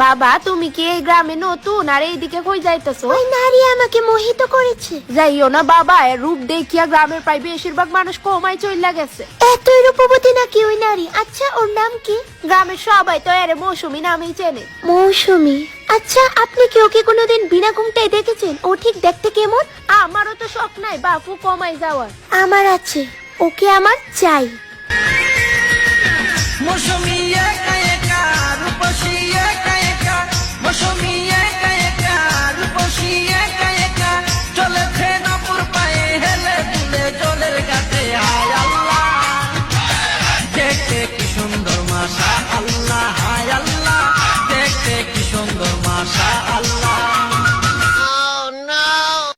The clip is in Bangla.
বাবা তুমি কি এই গ্রামে নতুন আর এইদিকে কই যাইতেছো? ওই নারী আমাকে মোহিত করেছে। যাইও না বাবা, এর রূপ দেখিয়া গ্রামের প্রায় বেশিরভাগ মানুষ কমাই চইলা গেছে। এতই রূপবতী নাকি ওই নারী? আচ্ছা ওর নাম কি? গ্রামের সবাই তো এর মৌসুমী নামেই চেনে। মৌসুমী? আচ্ছা আপনি কি ওকে কোনোদিন বিনা ঘুমটায় দেখেছেন? ও ঠিক দেখতে কেমন? আমারও তো শখ নাই বাপু কমাই যাওয়ার। আমার আছে, ওকে আমার চাই। মৌসুমী